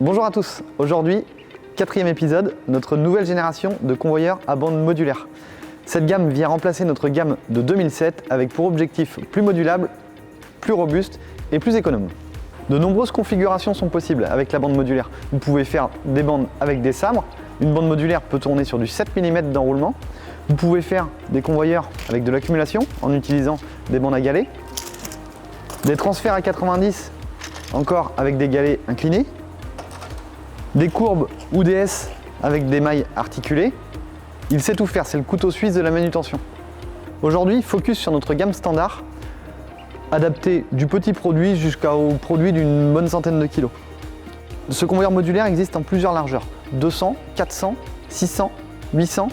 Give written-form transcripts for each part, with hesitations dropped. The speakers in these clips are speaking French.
Bonjour à tous, aujourd'hui, 4e épisode, notre nouvelle génération de convoyeurs à bande modulaire. Cette gamme vient remplacer notre gamme de 2007 avec pour objectif plus modulable, plus robuste et plus économe. De nombreuses configurations sont possibles avec la bande modulaire. Vous pouvez faire des bandes avec des sabres. Une bande modulaire peut tourner sur du 7 mm d'enroulement. Vous pouvez faire des convoyeurs avec de l'accumulation en utilisant des bandes à galets. Des transferts à 90 encore avec des galets inclinés. Des courbes ou des S avec des mailles articulées. Il sait tout faire, c'est le couteau suisse de la manutention. Aujourd'hui, focus sur notre gamme standard, adapté du petit produit jusqu'au produit d'une bonne centaine de kilos. Ce convoyeur modulaire existe en plusieurs largeurs, 200, 400, 600, 800,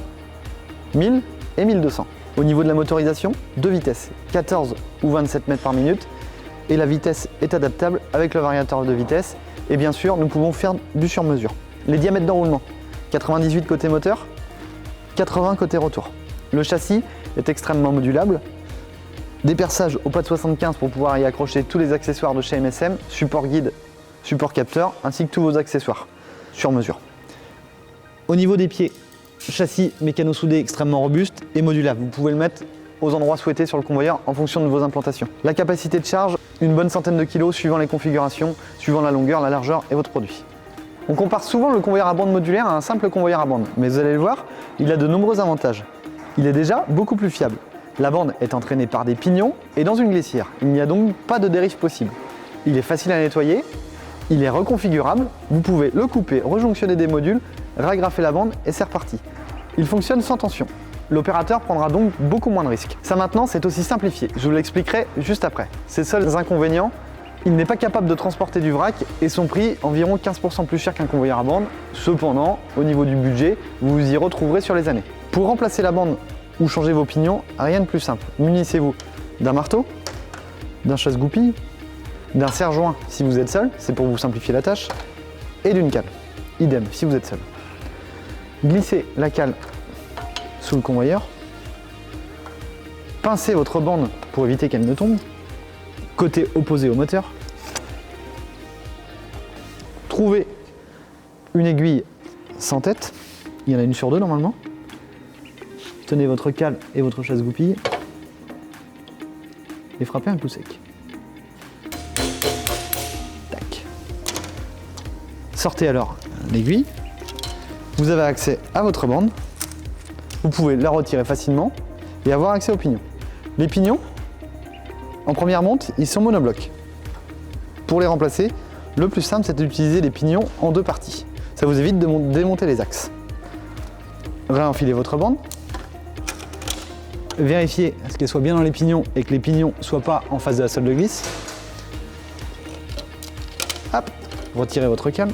1000 et 1200. Au niveau de la motorisation, 2 vitesses, 14 ou 27 mètres par minute, et la vitesse est adaptable avec le variateur de vitesse, et bien sûr, nous pouvons faire du sur-mesure. Les diamètres d'enroulement, 98 côté moteur, 80 côté retour. Le châssis est extrêmement modulable. Des perçages au pas de 75 pour pouvoir y accrocher tous les accessoires de chez MSM, support guide, support capteur, ainsi que tous vos accessoires sur mesure. Au niveau des pieds, châssis mécano-soudé extrêmement robuste et modulable. Vous pouvez le mettre aux endroits souhaités sur le convoyeur en fonction de vos implantations. La capacité de charge, une bonne centaine de kilos suivant les configurations, suivant la longueur, la largeur et votre produit. On compare souvent le convoyeur à bande modulaire à un simple convoyeur à bande, mais vous allez le voir, il a de nombreux avantages. Il est déjà beaucoup plus fiable. La bande est entraînée par des pignons et dans une glissière. Il n'y a donc pas de dérive possible. Il est facile à nettoyer, il est reconfigurable, vous pouvez le couper, rejonctionner des modules, ragrafer la bande et c'est reparti. Il fonctionne sans tension. L'opérateur prendra donc beaucoup moins de risques. Ça maintenant, c'est aussi simplifié. Je vous l'expliquerai juste après. Ses seuls inconvénients, il n'est pas capable de transporter du vrac et son prix environ 15% plus cher qu'un convoyeur à bande. Cependant, au niveau du budget, vous vous y retrouverez sur les années. Pour remplacer la bande ou changer vos pignons, rien de plus simple. Munissez-vous d'un marteau, d'un chasse-goupille, d'un serre-joint si vous êtes seul, c'est pour vous simplifier la tâche, et d'une cale. Idem si vous êtes seul. Glissez la cale sous le convoyeur, pincez votre bande pour éviter qu'elle ne tombe, côté opposé au moteur, trouvez une aiguille sans tête, il y en a une sur deux normalement, tenez votre cale et votre chasse-goupille et frappez un coup sec. Tac. Sortez alors l'aiguille, vous avez accès à votre bande, vous pouvez la retirer facilement et avoir accès aux pignons. Les pignons, en première monte, ils sont monoblocs. Pour les remplacer, le plus simple c'est d'utiliser les pignons en deux parties. Ça vous évite de démonter les axes. Réenfilez votre bande. Vérifiez à ce qu'elle soit bien dans les pignons et que les pignons ne soient pas en face de la sole de glisse. Hop, retirez votre cale.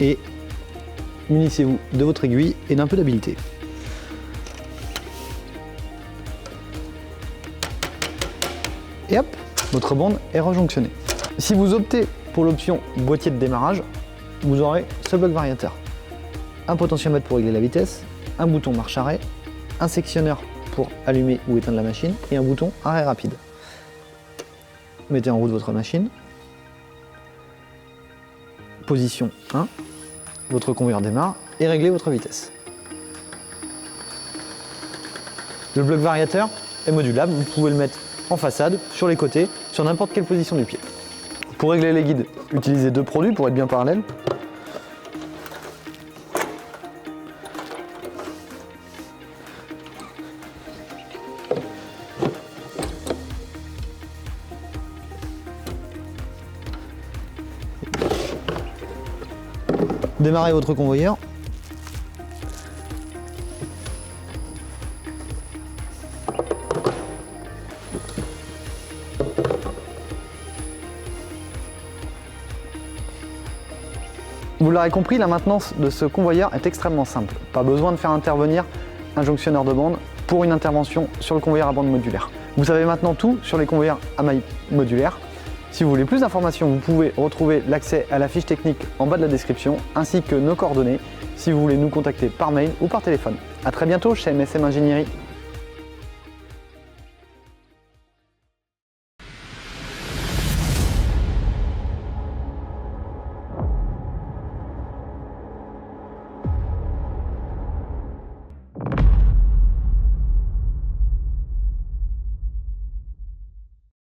Et munissez-vous de votre aiguille et d'un peu d'habileté. Et hop, votre bande est rejonctionnée. Si vous optez pour l'option boîtier de démarrage, vous aurez ce bloc variateur. Un potentiomètre pour régler la vitesse, un bouton marche-arrêt, un sectionneur pour allumer ou éteindre la machine et un bouton arrêt rapide. Mettez en route votre machine. Position 1, votre convoyeur démarre et réglez votre vitesse. Le bloc variateur est modulable, vous pouvez le mettre en façade, sur les côtés, sur n'importe quelle position du pied. Pour régler les guides, utilisez deux produits pour être bien parallèles. Démarrez votre convoyeur. Vous l'aurez compris, la maintenance de ce convoyeur est extrêmement simple. Pas besoin de faire intervenir un jonctionneur de bande pour une intervention sur le convoyeur à bande modulaire. Vous savez maintenant tout sur les convoyeurs à maille modulaire. Si vous voulez plus d'informations, vous pouvez retrouver l'accès à la fiche technique en bas de la description, ainsi que nos coordonnées si vous voulez nous contacter par mail ou par téléphone. A très bientôt chez MSM Ingénierie.